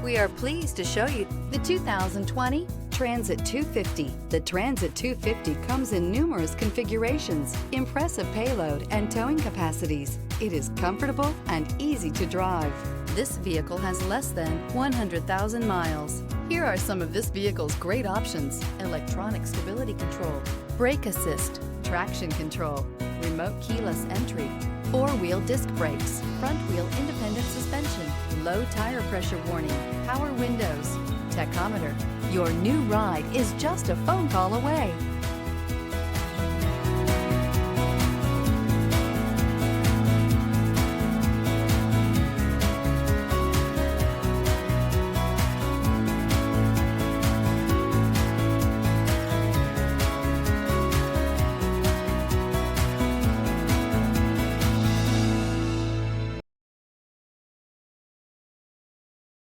We are pleased to show you the 2020 Transit 250. The Transit 250 comes in numerous configurations, impressive payload, and towing capacities. It is comfortable and easy to drive. This vehicle has less than 100,000 miles. Here are some of this vehicle's great options: electronic stability control, brake assist, traction control, remote keyless entry, four-wheel disc brakes, front-wheel independent suspension, low tire pressure warning, power windows, tachometer. Your new ride is just a phone call away.